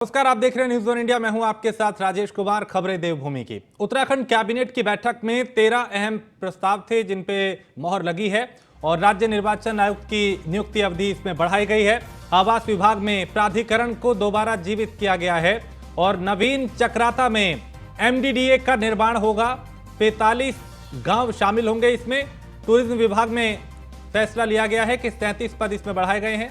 नमस्कार, आप देख रहे हैं न्यूज वन इंडिया। मैं हूं आपके साथ राजेश कुमार। खबरें देवभूमि की। उत्तराखंड कैबिनेट की बैठक में 13 अहम प्रस्ताव थे जिन पे मोहर लगी है और राज्य निर्वाचन आयुक्त की नियुक्ति अवधि इसमें बढ़ाई गई है। आवास विभाग में प्राधिकरण को दोबारा जीवित किया गया है और नवीन चक्राता में एमडीडीए का निर्माण होगा। 45 गांव शामिल होंगे इसमें। टूरिज्म विभाग में फैसला लिया गया है कि 37 पद इसमें बढ़ाए गए हैं।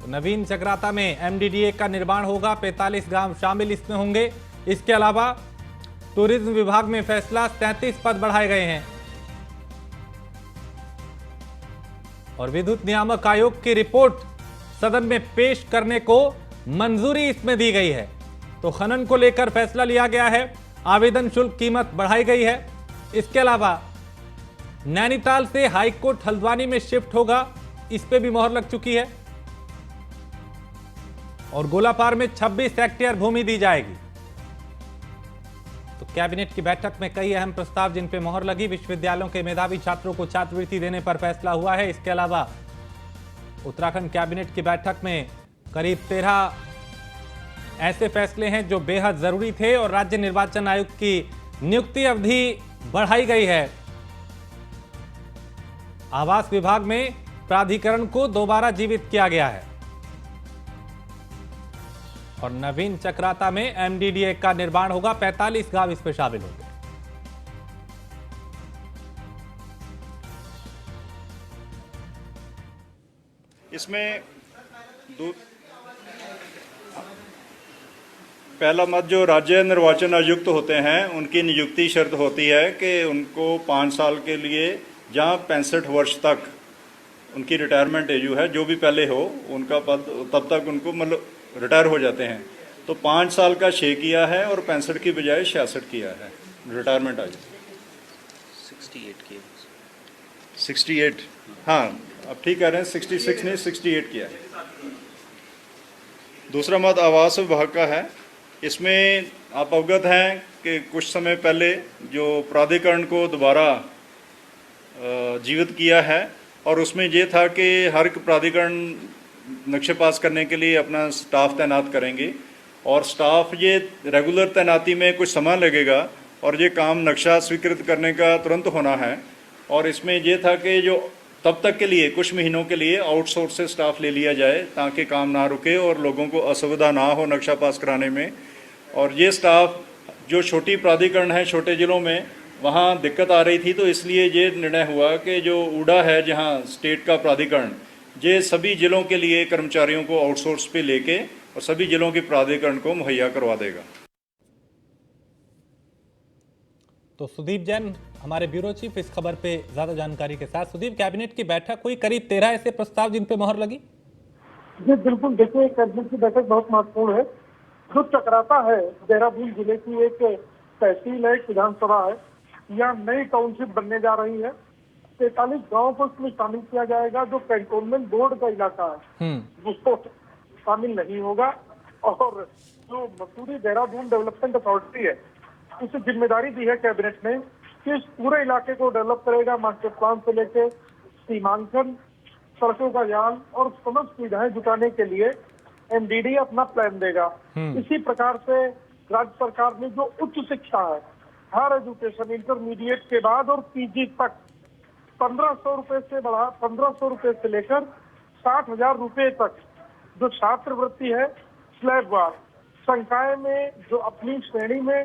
नवीन चक्राता में एमडीडीए का निर्माण होगा, 45 गांव शामिल इसमें होंगे। इसके अलावा टूरिज्म विभाग में फैसला 37 पद बढ़ाए गए हैं और विद्युत नियामक आयोग की रिपोर्ट सदन में पेश करने को मंजूरी इसमें दी गई है। तो खनन को लेकर फैसला लिया गया है। आवेदन शुल्क कीमत बढ़ाई गई है। इसके अलावा नैनीताल से हाईकोर्ट हल्द्वानी में शिफ्ट होगा, इस पे भी मोहर लग चुकी है और गोलापार में 26 हेक्टेयर भूमि दी जाएगी। तो कैबिनेट की बैठक में कई अहम प्रस्ताव जिन पे मोहर लगी। विश्वविद्यालयों के मेधावी छात्रों को छात्रवृत्ति देने पर फैसला हुआ है। इसके अलावा उत्तराखंड कैबिनेट की बैठक में करीब 13 ऐसे फैसले हैं जो बेहद जरूरी थे और राज्य निर्वाचन आयुक्त की नियुक्ति अवधि बढ़ाई गई है। आवास विभाग में प्राधिकरण को दोबारा जीवित किया गया है और नवीन चक्राता में एमडीडीए का निर्माण होगा। 45 गांव इसमें शामिल होंगे। इसमें पहला मत जो राज्य निर्वाचन आयुक्त होते हैं उनकी नियुक्ति शर्त होती है कि उनको 5 साल के लिए जहां 65 वर्ष तक उनकी रिटायरमेंट एज है, जो भी पहले हो उनका पद, तब तक उनको मतलब रिटायर हो जाते हैं। तो 5 साल का 6 किया है और 65 की बजाय 66 किया है रिटायरमेंट आयु। 68 किया। 68, हाँ अब ठीक कह रहे हैं, 66 ने 68 किया है। दूसरा मत आवास विभाग का है। इसमें आप अवगत हैं कि कुछ समय पहले जो प्राधिकरण को दोबारा जीवित किया है और उसमें ये था कि हर एक प्राधिकरण नक्शे पास करने के लिए अपना स्टाफ तैनात करेंगे और स्टाफ ये रेगुलर तैनाती में कुछ समय लगेगा और ये काम नक्शा स्वीकृत करने का तुरंत होना है। और इसमें ये था कि जो तब तक के लिए कुछ महीनों के लिए आउटसोर्स से स्टाफ ले लिया जाए ताकि काम ना रुके और लोगों को असुविधा ना हो नक्शा पास कराने में। और ये स्टाफ जो छोटी प्राधिकरण है, छोटे ज़िलों में वहाँ दिक्कत आ रही थी, तो इसलिए ये निर्णय हुआ कि जो ऊडा है जहाँ स्टेट का प्राधिकरण, ये सभी जिलों के लिए कर्मचारियों को आउटसोर्स पे लेके और सभी जिलों के प्राधिकरण को मुहैया करवा देगा। तो सुदीप जैन हमारे ब्यूरो चीफ इस खबर पे ज्यादा जानकारी के साथ। सुदीप, कैबिनेट की बैठक हुई, करीब 13 ऐसे प्रस्ताव जिन पे मोहर लगी। जी बिल्कुल, देखिए कैबिनेट की बैठक बहुत महत्वपूर्ण है। जो चक्राता है देहरादून जिले की एक तहसील है, एक विधानसभा है। यहाँ नई टाउनशिप बनने जा रही है। 43 गाँव को इसमें शामिल किया जाएगा। जो कैंटोनमेंट बोर्ड का इलाका है वो शामिल नहीं होगा और जो मसूरी देहरादून डेवलपमेंट अथॉरिटी है उसे जिम्मेदारी दी है कैबिनेट ने कि इस पूरे इलाके को डेवलप करेगा। मास्टर प्लान से लेकर सीमांकन, सड़कों का जाल और समस्त सुविधाएं जुटाने के लिए एमडीडी अपना प्लान देगा। इसी प्रकार से राज्य सरकार ने जो उच्च शिक्षा है, हायर एजुकेशन, इंटरमीडिएट के बाद और पीजी तक 1500 रुपए से बढ़ा 1500 रुपए से लेकर 60,000 रुपए तक जो छात्रवृत्ति है स्लैब वार, संकाय में जो अपनी श्रेणी में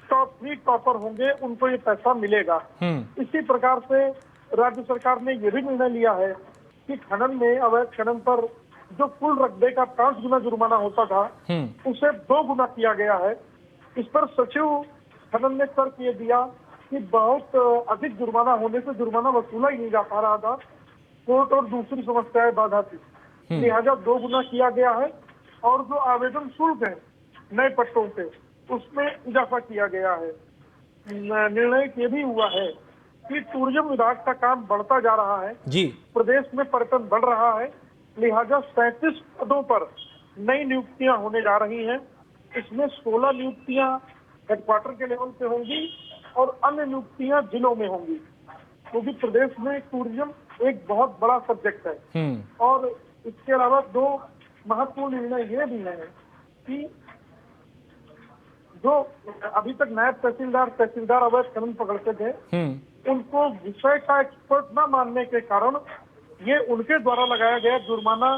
टॉप 3 टॉपर होंगे उनको ये पैसा मिलेगा। इसी प्रकार से राज्य सरकार ने ये भी निर्णय लिया है कि खनन में, अवैध खनन पर जो कुल रकबे का 5 गुना जुर्माना होता था उसे 2 गुना किया गया है। इस पर सचिव खनन ने तर्क ये दिया कि बहुत अधिक जुर्माना होने से जुर्माना वसूला ही नहीं जा पा रहा था, कोर्ट और दूसरी समस्याएं बाधा थी, लिहाजा 2 गुना किया गया है। और जो आवेदन शुल्क है नए पट्टों पे उसमें इजाफा किया गया है। निर्णय ये भी हुआ है कि टूरिज्म विभाग का काम बढ़ता जा रहा है जी, प्रदेश में पर्यटन बढ़ रहा है, लिहाजा 37 पदों पर नई नियुक्तियां होने जा रही हैं। इसमें 16 नियुक्तियां हेडक्वार्टर के लेवल पे होंगी और अन्य नियुक्तियां जिलों में होंगी, क्योंकि प्रदेश में टूरिज्म एक बहुत बड़ा सब्जेक्ट है। और इसके अलावा 2 महत्वपूर्ण निर्णय ये भी है कि जो अभी तक नायब तहसीलदार अवैध खनन पकड़ते थे, उनको विषय का एक्सपर्ट न मानने के कारण ये उनके द्वारा लगाया गया जुर्माना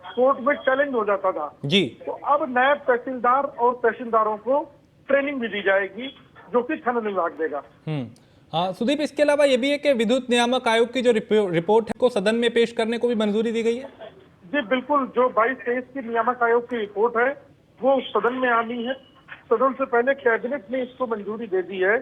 कोर्ट में चैलेंज हो जाता था जी। तो अब नायब तहसीलदार और तहसीलदारों को ट्रेनिंग भी दी जाएगी, जो कि खनन विभाग देगा। सुदीप, इसके अलावा ये भी है कि विद्युत नियामक आयोग की जो रिपोर्ट है को सदन में पेश करने को भी मंजूरी दी गई है। जी बिल्कुल, जो 22-23 की नियामक आयोग की रिपोर्ट है वो सदन में आनी है। सदन से पहले कैबिनेट ने इसको मंजूरी दे दी है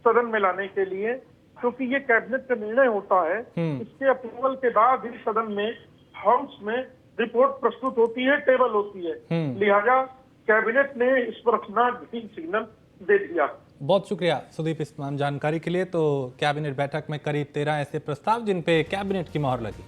सदन में लाने के लिए, क्योंकि ये कैबिनेट का निर्णय होता है। इसके अप्रूवल के बाद ही सदन में, हाउस में रिपोर्ट प्रस्तुत होती है, टेबल होती है। लिहाजा कैबिनेट ने इस पर अपना ग्रीन सिग्नल दे दिया। बहुत शुक्रिया सुदीप इस तमाम जानकारी के लिए। तो कैबिनेट बैठक में करीब 13 ऐसे प्रस्ताव जिन पे कैबिनेट की मोहर लगी।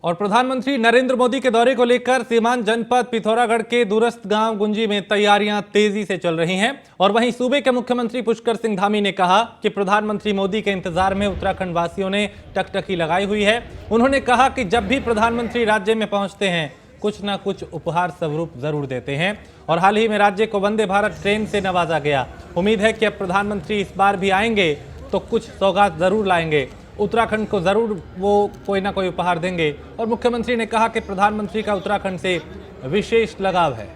और प्रधानमंत्री नरेंद्र मोदी के दौरे को लेकर सीमांत जनपद पिथौरागढ़ के दूरस्थ गांव गुंजी में तैयारियां तेजी से चल रही हैं। और वहीं सूबे के मुख्यमंत्री पुष्कर सिंह धामी ने कहा कि प्रधानमंत्री मोदी के इंतजार में उत्तराखंड वासियों ने टकटकी लगाई हुई है। उन्होंने कहा कि जब भी प्रधानमंत्री राज्य में पहुंचते हैं कुछ ना कुछ उपहार स्वरूप जरूर देते हैं। और हाल ही में राज्य को वंदे भारत ट्रेन से नवाजा गया। उम्मीद है कि अब प्रधानमंत्री इस बार भी आएंगे तो कुछ सौगात जरूर लाएंगे, उत्तराखंड को जरूर वो कोई ना कोई उपहार देंगे। और मुख्यमंत्री ने कहा कि प्रधानमंत्री का उत्तराखंड से विशेष लगाव है।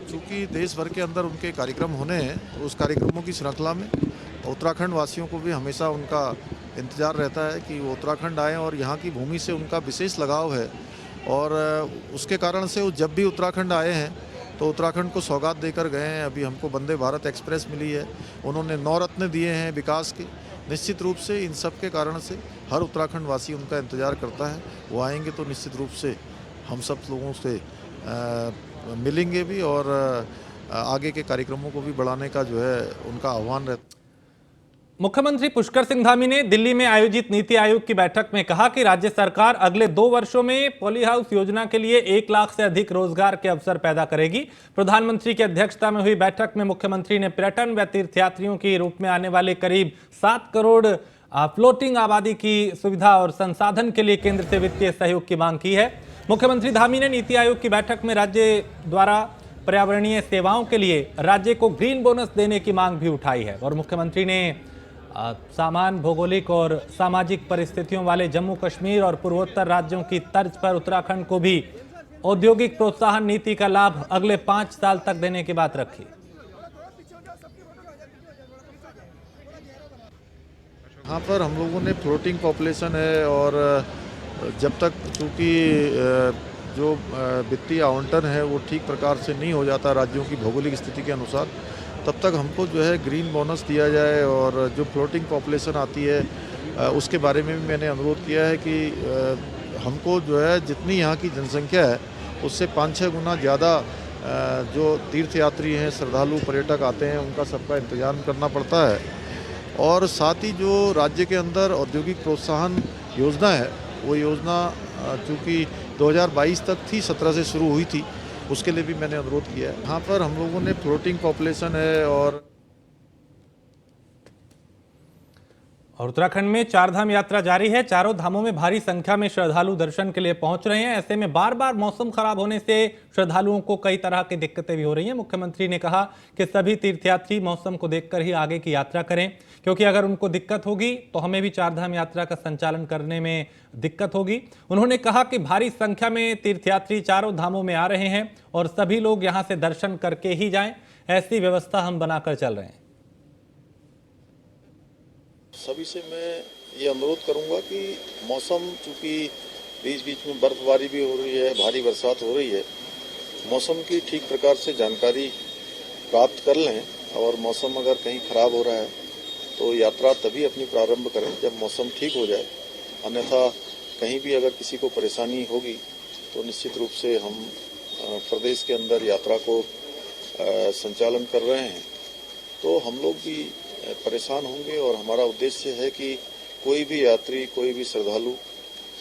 चूंकि देश भर के अंदर उनके कार्यक्रम होने हैं, उस कार्यक्रमों की श्रृंखला में उत्तराखंड वासियों को भी हमेशा उनका इंतजार रहता है कि वो उत्तराखंड आएँ और यहाँ की भूमि से उनका विशेष लगाव है। और उसके कारण से वो जब भी उत्तराखंड आए हैं तो उत्तराखंड को सौगात देकर गए हैं। अभी हमको वंदे भारत एक्सप्रेस मिली है, उन्होंने 9 रत्न दिए हैं विकास के। निश्चित रूप से इन सब के कारण से हर उत्तराखंड वासी उनका इंतजार करता है। वो आएंगे तो निश्चित रूप से हम सब लोगों से मिलेंगे भी और आगे के कार्यक्रमों को भी बढ़ाने का जो है उनका आह्वान रहता है। मुख्यमंत्री पुष्कर सिंह धामी ने दिल्ली में आयोजित नीति आयोग की बैठक में कहा कि राज्य सरकार अगले 2 वर्षों में पॉली हाउस योजना के लिए 1 लाख से अधिक रोजगार के अवसर पैदा करेगी। प्रधानमंत्री की अध्यक्षता में हुई बैठक में मुख्यमंत्री ने पर्यटन व तीर्थयात्रियों के रूप में आने वाले करीब 7 करोड़ फ्लोटिंग आबादी की सुविधा और संसाधन के लिए केंद्र से वित्तीय सहयोग की मांग की है। मुख्यमंत्री धामी ने नीति आयोग की बैठक में राज्य द्वारा पर्यावरणीय सेवाओं के लिए राज्य को ग्रीन बोनस देने की मांग भी उठाई है। और मुख्यमंत्री ने समान भौगोलिक और सामाजिक परिस्थितियों वाले जम्मू कश्मीर और पूर्वोत्तर राज्यों की तर्ज पर उत्तराखंड को भी औद्योगिक प्रोत्साहन नीति का लाभ अगले 5 साल तक देने की बात रखी। यहाँ पर हम लोगों ने फ्लोटिंग पॉपुलेशन है और जब तक चूँकि जो वित्तीय आवंटन है वो ठीक प्रकार से नहीं हो जाता राज्यों की भौगोलिक स्थिति के अनुसार, तब तक हमको जो है ग्रीन बोनस दिया जाए। और जो फ्लोटिंग पॉपुलेशन आती है उसके बारे में भी मैंने अनुरोध किया है कि हमको जो है जितनी यहाँ की जनसंख्या है उससे 5-6 गुना ज़्यादा जो तीर्थयात्री हैं, श्रद्धालु पर्यटक आते हैं, उनका सबका इंतजाम करना पड़ता है। और साथ ही जो राज्य के अंदर औद्योगिक प्रोत्साहन योजना है वो योजना चूँकि 2022 तक थी, 17 से शुरू हुई थी, उसके लिए भी मैंने अनुरोध किया है। यहाँ पर हम लोगों ने फ्लोटिंग पॉपुलेशन है और उत्तराखंड में 4 धाम यात्रा जारी है। चारों धामों में भारी संख्या में श्रद्धालु दर्शन के लिए पहुंच रहे हैं। ऐसे में बार बार मौसम खराब होने से श्रद्धालुओं को कई तरह की दिक्कतें भी हो रही हैं। मुख्यमंत्री ने कहा कि सभी तीर्थयात्री मौसम को देखकर ही आगे की यात्रा करें, क्योंकि अगर उनको दिक्कत होगी तो हमें भी 4 धाम यात्रा का संचालन करने में दिक्कत होगी। उन्होंने कहा कि भारी संख्या में तीर्थयात्री चारों धामों में आ रहे हैं और सभी लोग यहाँ से दर्शन करके ही जाएं, ऐसी व्यवस्था हम बनाकर चल रहे हैं। सभी से मैं ये अनुरोध करूंगा कि मौसम चूँकि बीच बीच में बर्फबारी भी हो रही है, भारी बरसात हो रही है, मौसम की ठीक प्रकार से जानकारी प्राप्त कर लें। और मौसम अगर कहीं खराब हो रहा है तो यात्रा तभी अपनी प्रारंभ करें जब मौसम ठीक हो जाए। अन्यथा कहीं भी अगर किसी को परेशानी होगी तो निश्चित रूप से हम प्रदेश के अंदर यात्रा को संचालन कर रहे हैं तो हम लोग भी परेशान होंगे। और हमारा उद्देश्य है कि कोई भी यात्री, कोई भी श्रद्धालु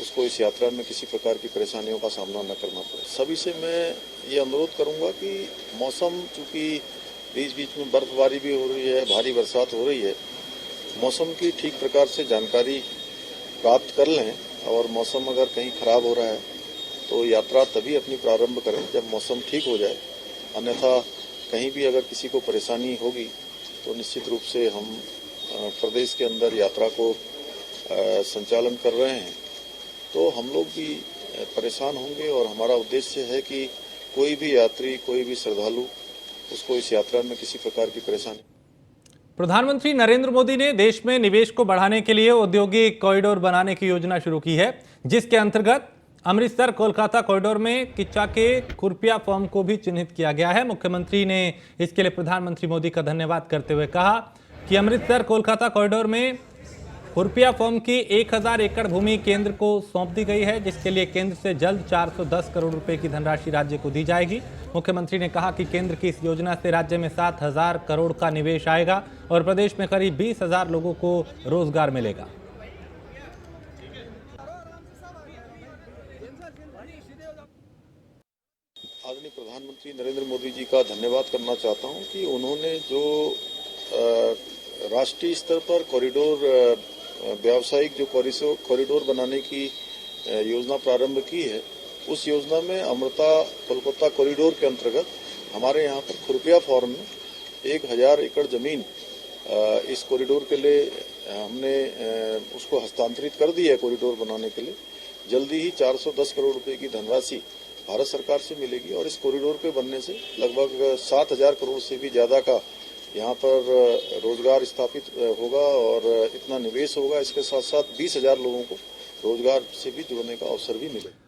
उसको इस यात्रा में किसी प्रकार की परेशानियों का सामना न करना पड़े। सभी से मैं ये अनुरोध करूंगा कि मौसम चूँकि बीच बीच में बर्फबारी भी हो रही है, भारी बरसात हो रही है। मौसम की ठीक प्रकार से जानकारी प्राप्त कर लें और मौसम अगर कहीं खराब हो रहा है तो यात्रा तभी अपनी प्रारंभ करें जब मौसम ठीक हो जाए। अन्यथा कहीं भी अगर किसी को परेशानी होगी तो निश्चित रूप से हम प्रदेश के अंदर यात्रा को संचालन कर रहे हैं, तो हम लोग भी परेशान होंगे और हमारा उद्देश्य है कि कोई भी यात्री, कोई भी श्रद्धालु उसको इस यात्रा में किसी प्रकार की परेशानी। प्रधानमंत्री नरेंद्र मोदी ने देश में निवेश को बढ़ाने के लिए औद्योगिक कॉरिडोर बनाने की योजना शुरू की है, जिसके अंतर्गत अमृतसर कोलकाता कॉरिडोर में किच्चा के खुरपिया फॉर्म को भी चिन्हित किया गया है। मुख्यमंत्री ने इसके लिए प्रधानमंत्री मोदी का धन्यवाद करते हुए कहा कि अमृतसर कोलकाता कॉरिडोर में खुरपिया फॉर्म की 1000 एकड़ भूमि केंद्र को सौंप दी गई है, जिसके लिए केंद्र से जल्द 410 करोड़ रुपए की धनराशि राज्य को दी जाएगी। मुख्यमंत्री ने कहा कि केंद्र की इस योजना से राज्य में 7000 करोड़ का निवेश आएगा और प्रदेश में करीब 20,000 लोगों को रोजगार मिलेगा। आदरणीय प्रधानमंत्री नरेंद्र मोदी जी का धन्यवाद करना चाहता हूं कि उन्होंने जो राष्ट्रीय स्तर पर कॉरिडोर व्यावसायिक जो कॉरिडोर बनाने की योजना प्रारंभ की है, उस योजना में अमृता कोलकाता कॉरिडोर के अंतर्गत हमारे यहाँ पर खुरपिया फॉर्म में 1000 एकड़ जमीन इस कॉरिडोर के लिए हमने उसको हस्तांतरित कर दी है। कॉरिडोर बनाने के लिए जल्दी ही 410 करोड़ रुपए की धनराशि भारत सरकार से मिलेगी और इस कॉरिडोर के बनने से लगभग 7000 करोड़ से भी ज्यादा का यहाँ पर रोजगार स्थापित होगा और इतना निवेश होगा। इसके साथ साथ 20,000 लोगों को रोजगार से भी जुड़ने का अवसर भी मिलेगा।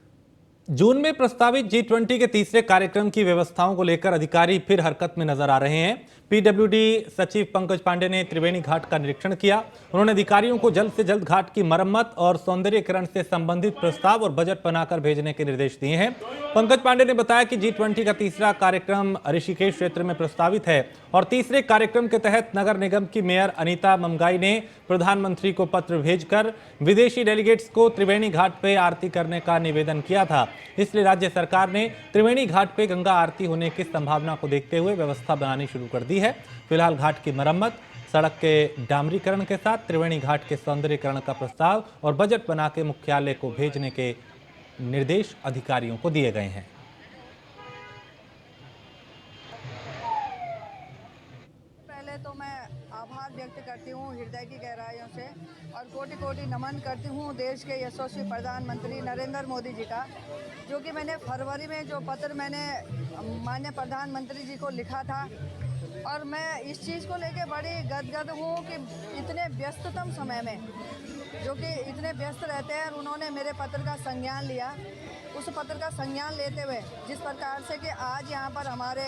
जून में प्रस्तावित G20 के तीसरे कार्यक्रम की व्यवस्थाओं को लेकर अधिकारी फिर हरकत में नजर आ रहे हैं। पीडब्ल्यूडी सचिव पंकज पांडे ने त्रिवेणी घाट का निरीक्षण किया। उन्होंने अधिकारियों को जल्द से जल्द घाट की मरम्मत और सौंदर्यीकरण से संबंधित प्रस्ताव और बजट बनाकर भेजने के निर्देश दिए हैं। पंकज पांडे ने बताया कि G20 का तीसरा कार्यक्रम ऋषिकेश क्षेत्र में प्रस्तावित है और तीसरे कार्यक्रम के तहत नगर निगम की मेयर अनीता ममगाई ने प्रधानमंत्री को पत्र भेजकर विदेशी डेलीगेट्स को त्रिवेणी घाट पे आरती करने का निवेदन किया था। इसलिए राज्य सरकार ने त्रिवेणी घाट पे गंगा आरती होने की संभावना को देखते हुए व्यवस्था बनानी शुरू कर दी है। फिलहाल घाट की मरम्मत, सड़क के डामरीकरण के साथ त्रिवेणी घाट के सौंदर्यीकरण का प्रस्ताव और बजट बना के मुख्यालय को भेजने के निर्देश अधिकारियों को दिए गए हैं। पहले तो मैं आभार व्यक्त करती हूँ हृदय की गहराइयों से और कोटि कोटि नमन करती हूँ देश के यशस्वी प्रधानमंत्री नरेंद्र मोदी जी का, जो कि मैंने फरवरी में जो पत्र मैंने माननीय प्रधानमंत्री जी को लिखा था और मैं इस चीज़ को लेके बड़ी गदगद हूँ कि इतने व्यस्ततम समय में जो कि इतने व्यस्त रहते हैं, उन्होंने मेरे पत्र का संज्ञान लिया। उस पत्र का संज्ञान लेते हुए जिस प्रकार से कि आज यहाँ पर हमारे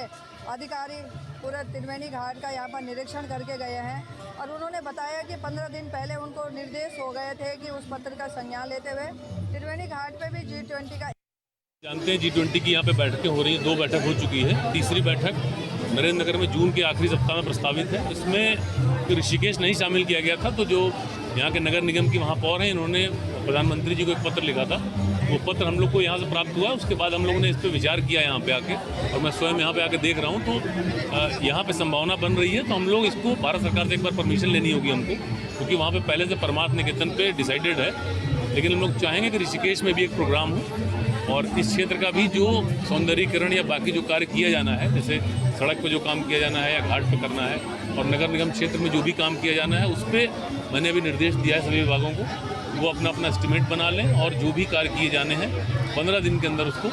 अधिकारी पूरे त्रिवेणी घाट का यहाँ पर निरीक्षण करके गए हैं और उन्होंने बताया कि 15 दिन पहले उनको निर्देश हो गए थे कि उस पत्र का संज्ञान लेते हुए त्रिवेणी घाट पे भी G20 का जानते हैं G20 की यहाँ पे बैठकें हो रही हैं। 2 बैठक हो चुकी है, तीसरी बैठक नरेंद्र नगर में जून के आखिरी सप्ताह में प्रस्तावित है। इसमें ऋषिकेश नहीं शामिल किया गया था, तो जो यहाँ के नगर निगम की महापौर हैं, इन्होंने प्रधानमंत्री जी को एक पत्र लिखा था। वो पत्र हम लोग को यहाँ से प्राप्त हुआ। उसके बाद हम लोगों ने इस पर विचार किया यहाँ पे आके, और मैं स्वयं यहाँ पे आके देख रहा हूँ तो यहाँ पे संभावना बन रही है। तो हम लोग इसको भारत सरकार से एक बार परमिशन लेनी होगी हमको, क्योंकि वहाँ पे पहले से परमार्थ निकेतन पे डिसाइडेड है। लेकिन हम लोग चाहेंगे कि ऋषिकेश में भी एक प्रोग्राम हो और इस क्षेत्र का भी जो सौंदर्यीकरण या बाकी जो कार्य किया जाना है, जैसे सड़क पे जो काम किया जाना है या घाट पे करना है, और नगर निगम क्षेत्र में जो भी काम किया जाना है, उस पर मैंने अभी निर्देश दिया है सभी विभागों को, वो अपना अपना एस्टिमेट बना लें और जो भी कार्य किए जाने हैं 15 दिन के अंदर उसको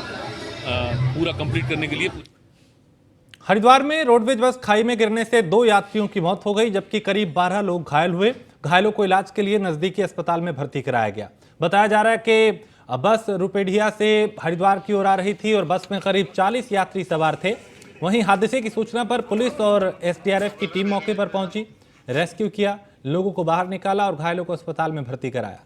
पूरा कंप्लीट करने के लिए। हरिद्वार में रोडवेज बस खाई में गिरने से 2 यात्रियों की मौत हो गई, जबकि करीब 12 लोग घायल हुए। घायलों को इलाज के लिए नजदीकी अस्पताल में भर्ती कराया गया। बताया जा रहा है कि बस रुपेडिया से हरिद्वार की ओर आ रही थी और बस में करीब 40 यात्री सवार थे। वहीं हादसे की सूचना पर पुलिस और एसडीआरएफ की टीम मौके पर पहुंची, रेस्क्यू किया, लोगों को बाहर निकाला और घायलों को अस्पताल में भर्ती कराया।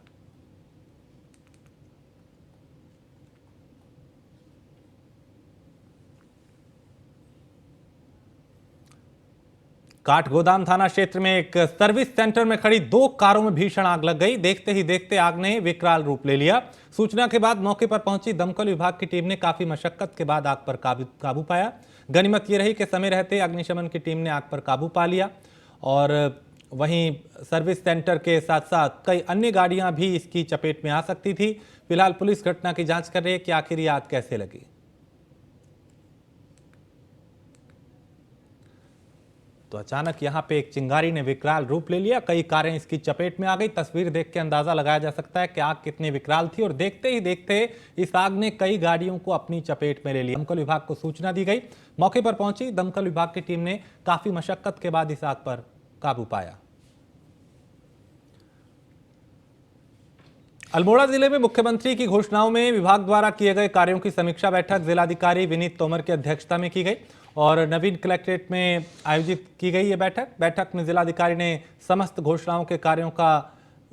काठगोदाम थाना क्षेत्र में एक सर्विस सेंटर में खड़ी 2 कारों में भीषण आग लग गई। देखते ही देखते आग ने विकराल रूप ले लिया। सूचना के बाद मौके पर पहुंची दमकल विभाग की टीम ने काफी मशक्कत के बाद आग पर काबू पाया। गनीमत ये रही कि समय रहते अग्निशमन की टीम ने आग पर काबू पा लिया और वहीं सर्विस सेंटर के साथ साथ कई अन्य गाड़ियां भी इसकी चपेट में आ सकती थी। फिलहाल पुलिस घटना की जांच कर रही है कि आखिर ये आग कैसे लगी। तो अचानक यहां पे एक चिंगारी ने विकराल रूप ले लिया, कई कारें इसकी चपेट में आ गई। तस्वीर देख के अंदाजा लगाया जा सकता है कि आग कितनी विकराल थी और देखते ही देखते इस आग ने कई गाड़ियों को अपनी चपेट में ले लिया। दमकल विभाग को सूचना दी गई, मौके पर पहुंची दमकल विभाग की टीम ने काफी मशक्कत के बाद इस आग पर काबू पाया। अल्मोड़ा जिले में मुख्यमंत्री की घोषणाओं में विभाग द्वारा किए गए कार्यों की समीक्षा बैठक जिलाधिकारी विनीत तोमर की अध्यक्षता में की गई और नवीन कलेक्ट्रेट में आयोजित की गई ये बैठक में जिलाधिकारी ने समस्त घोषणाओं के कार्यों का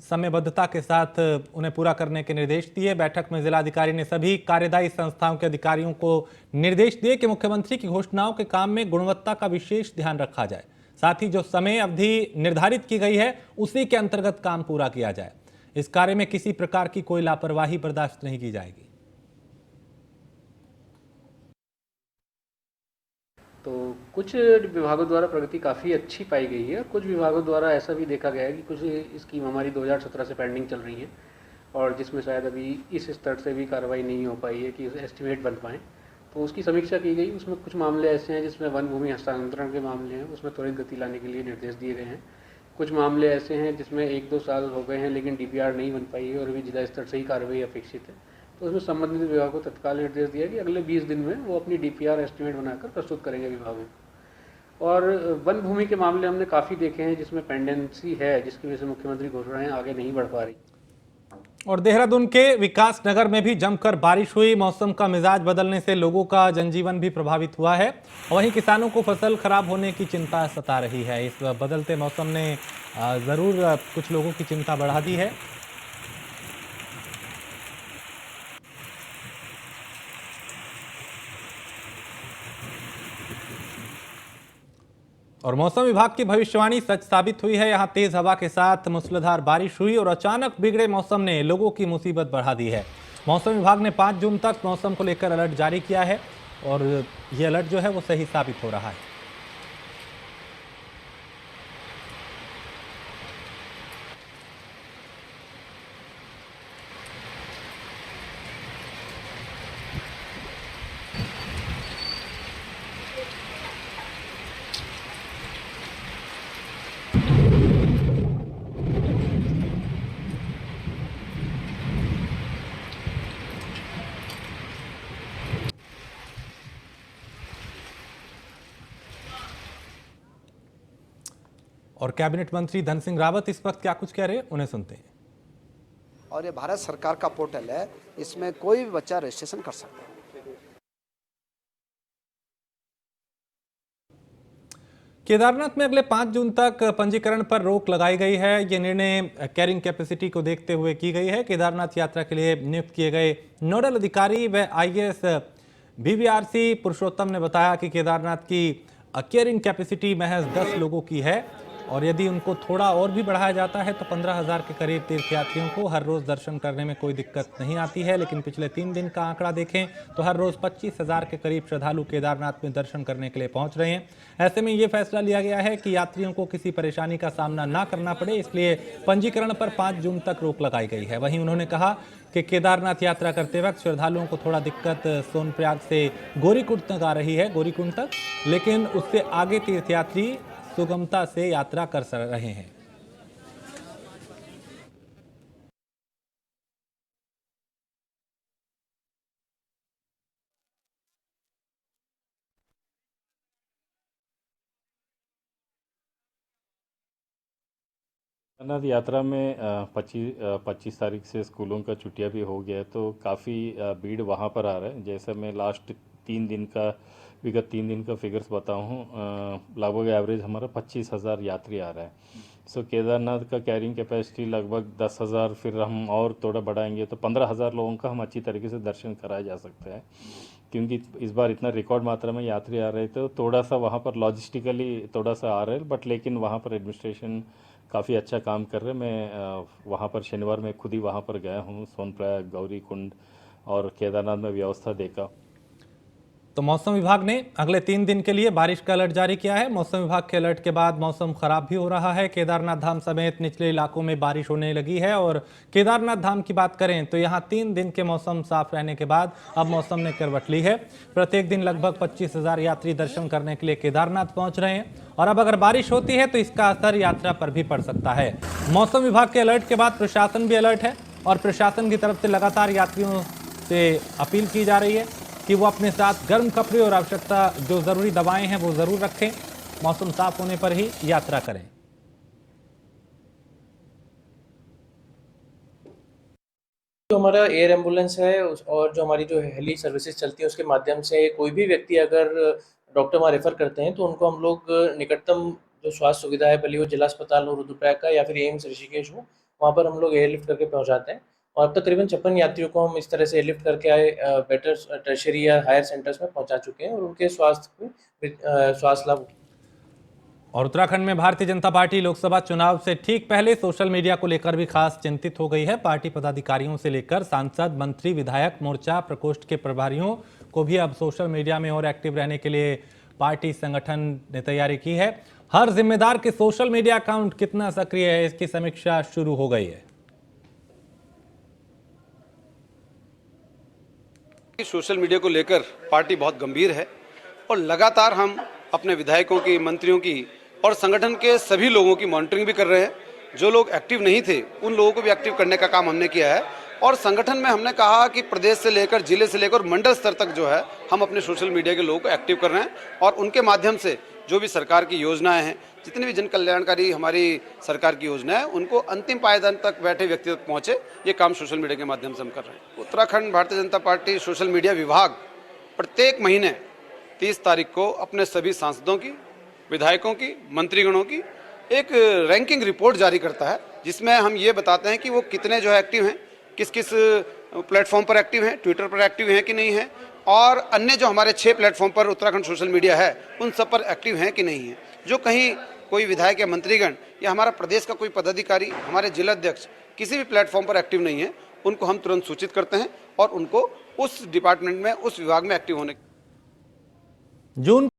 समयबद्धता के साथ उन्हें पूरा करने के निर्देश दिए। बैठक में जिलाधिकारी ने सभी कार्यदायी संस्थाओं के अधिकारियों को निर्देश दिए कि मुख्यमंत्री की घोषणाओं के काम में गुणवत्ता का विशेष ध्यान रखा जाए, साथ ही जो समय अवधि निर्धारित की गई है उसी के अंतर्गत काम पूरा किया जाए। इस कार्य में किसी प्रकार की कोई लापरवाही बर्दाश्त नहीं की जाएगी। तो कुछ विभागों द्वारा प्रगति काफ़ी अच्छी पाई गई है और कुछ विभागों द्वारा ऐसा भी देखा गया है कि कुछ स्कीम हमारी 2017 से पेंडिंग चल रही है और जिसमें शायद अभी इस स्तर से भी कार्रवाई नहीं हो पाई है कि एस्टिमेट बन पाएँ। तो उसकी समीक्षा की गई। उसमें कुछ मामले ऐसे हैं जिसमें वन भूमि हस्तांतरण के मामले हैं, उसमें त्वरित गति लाने के लिए निर्देश दिए गए हैं। कुछ मामले ऐसे हैं जिसमें 1-2 साल हो गए हैं लेकिन DPR नहीं बन पाई है और अभी जिला स्तर से ही कार्रवाई अपेक्षित है। तो उसमें संबंधित विभाग को तत्काल निर्देश दिया कि अगले 20 दिन में वो अपनी DPR एस्टिमेट बनाकर प्रस्तुत करेंगे विभागों को। और वन भूमि के मामले हमने काफ़ी देखे हैं जिसमें पेंडेंसी है, जिसकी वजह से मुख्यमंत्री घोषणाएं आगे नहीं बढ़ पा रही। और देहरादून के विकास नगर में भी जमकर बारिश हुई। मौसम का मिजाज बदलने से लोगों का जनजीवन भी प्रभावित हुआ है। वहीं किसानों को फसल खराब होने की चिंता सता रही है। इस बदलते मौसम ने जरूर कुछ लोगों की चिंता बढ़ा दी है। और मौसम विभाग की भविष्यवाणी सच साबित हुई है। यहां तेज हवा के साथ मूसलाधार बारिश हुई और अचानक बिगड़े मौसम ने लोगों की मुसीबत बढ़ा दी है। मौसम विभाग ने 5 जून तक मौसम को लेकर अलर्ट जारी किया है और ये अलर्ट जो है वो सही साबित हो रहा है। और कैबिनेट मंत्री धन सिंह रावत इस वक्त क्या कुछ कह रहे हैं, उन्हें सुनते हैं। और ये भारत सरकार का पोर्टल है, इसमें कोई भी बच्चा रजिस्ट्रेशन कर सकता है। केदारनाथ में अगले 5 जून तक पंजीकरण पर रोक लगाई गई है। ये निर्णय कैरिंग कैपेसिटी को देखते हुए की गई है। केदारनाथ यात्रा के लिए नियुक्त किए गए नोडल अधिकारी व IAS BVRC पुरुषोत्तम ने बताया कि केदारनाथ की कैरिंग कैपेसिटी महज 10 लोगों की है और यदि उनको थोड़ा और भी बढ़ाया जाता है तो 15,000 के करीब तीर्थयात्रियों को हर रोज दर्शन करने में कोई दिक्कत नहीं आती है। लेकिन पिछले 3 दिन का आंकड़ा देखें तो हर रोज 25,000 के करीब श्रद्धालु केदारनाथ में दर्शन करने के लिए पहुंच रहे हैं। ऐसे में ये फैसला लिया गया है कि यात्रियों को किसी परेशानी का सामना ना करना पड़े, इसलिए पंजीकरण पर 5 जून तक रोक लगाई गई है। वहीं उन्होंने कहा कि केदारनाथ यात्रा करते वक्त श्रद्धालुओं को थोड़ा दिक्कत सोनप्रयाग से गौरीकुंड तक आ रही है, गौरीकुंड तक, लेकिन उससे आगे तीर्थयात्री सुगमता से यात्रा कर रहे हैं। केदारनाथ यात्रा में 25 तारीख से स्कूलों का छुट्टियां भी हो गया है, तो काफ़ी भीड़ वहाँ पर आ रहा है। जैसे मैं लास्ट 3 दिन का विगत 3 दिन का फिगर्स बताऊँ, लगभग एवरेज हमारा 25,000 यात्री आ रहा है। सो केदारनाथ का कैरिंग कैपेसिटी लगभग 10,000, फिर हम और थोड़ा बढ़ाएंगे तो 15,000 लोगों का हम अच्छी तरीके से दर्शन कराया जा सकता है। क्योंकि इस बार इतना रिकॉर्ड मात्रा में यात्री आ रहे थे, तो थोड़ा सा वहाँ पर लॉजिस्टिकली थोड़ा सा आ रहा है, बट लेकिन वहाँ पर एडमिनिस्ट्रेशन काफ़ी अच्छा काम कर रहे हैं। मैं वहाँ पर शनिवार में खुद ही वहाँ पर गया हूँ, सोनप्रयाग, गौरीकुंड और केदारनाथ में व्यवस्था देखा। तो मौसम विभाग ने अगले 3 दिन के लिए बारिश का अलर्ट जारी किया है। मौसम विभाग के अलर्ट के बाद मौसम खराब भी हो रहा है। केदारनाथ धाम समेत निचले इलाकों में बारिश होने लगी है और केदारनाथ धाम की बात करें तो यहां 3 दिन के मौसम साफ रहने के बाद अब मौसम ने करवट ली है। प्रत्येक दिन लगभग 25,000 यात्री दर्शन करने के लिए केदारनाथ पहुंच रहे हैं और अब अगर बारिश होती है तो इसका असर यात्रा पर भी पड़ सकता है। मौसम विभाग के अलर्ट के बाद प्रशासन भी अलर्ट है और प्रशासन की तरफ से लगातार यात्रियों से अपील की जा रही है कि वो अपने साथ गर्म कपड़े और आवश्यकता जो जरूरी दवाएं हैं वो जरूर रखें। मौसम साफ होने पर ही यात्रा करें। जो हमारा एयर एम्बुलेंस है और जो हमारी जो हेली सर्विसेज चलती है उसके माध्यम से कोई भी व्यक्ति अगर डॉक्टर वहाँ रेफर करते हैं तो उनको हम लोग निकटतम जो स्वास्थ्य सुविधा है, भले वो जिला अस्पताल हो रुद्रप्रयाग का या फिर एम्स ऋषिकेश हो, वहाँ पर हम लोग एयरलिफ्ट करके पहुँचाते हैं। और अब तक करीबन 56 यात्रियों को हम इस तरह से एयरलिफ्ट करके आए बेटर टर्शरी या हायर सेंटर्स में पहुँचा चुके हैं और उनके स्वास्थ्य लाभ। और उत्तराखंड में भारतीय जनता पार्टी लोकसभा चुनाव से ठीक पहले सोशल मीडिया को लेकर भी खास चिंतित हो गई है। पार्टी पदाधिकारियों से लेकर सांसद, मंत्री, विधायक, मोर्चा प्रकोष्ठ के प्रभारियों को भी अब सोशल मीडिया में और एक्टिव रहने के लिए पार्टी संगठन ने तैयारी की है। हर जिम्मेदार के सोशल मीडिया अकाउंट कितना सक्रिय है, इसकी समीक्षा शुरू हो गई है। सोशल मीडिया को लेकर पार्टी बहुत गंभीर है और लगातार हम अपने विधायकों की, मंत्रियों की और संगठन के सभी लोगों की मॉनिटरिंग भी कर रहे हैं। जो लोग एक्टिव नहीं थे उन लोगों को भी एक्टिव करने का काम हमने किया है और संगठन में हमने कहा कि प्रदेश से लेकर जिले से लेकर मंडल स्तर तक जो है हम अपने सोशल मीडिया के लोगों को एक्टिव कर रहे हैं और उनके माध्यम से जो भी सरकार की योजनाएं हैं, जितनी भी जन कल्याणकारी हमारी सरकार की योजना है, उनको अंतिम पायदान तक बैठे व्यक्ति तक पहुंचे, ये काम सोशल मीडिया के माध्यम से हम कर रहे हैं। Uttarakhand Bharatiya Janata party social media विभाग प्रत्येक महीने 30 तारीख को अपने सभी सांसदों की, विधायकों की, मंत्रीगणों की एक रैंकिंग रिपोर्ट जारी करता है, जिसमें हम ये बताते हैं कि वो कितने जो है एक्टिव हैं, किस किस प्लेटफॉर्म पर एक्टिव हैं, ट्विटर पर एक्टिव हैं कि नहीं हैं और अन्य जो हमारे 6 प्लेटफॉर्म पर उत्तराखंड सोशल मीडिया है उन सब पर एक्टिव हैं कि नहीं है। जो कहीं कोई विधायक या मंत्रीगण या हमारा प्रदेश का कोई पदाधिकारी, हमारे जिलाध्यक्ष किसी भी प्लेटफॉर्म पर एक्टिव नहीं है, उनको हम तुरंत सूचित करते हैं और उनको उस डिपार्टमेंट में, उस विभाग में एक्टिव होने जून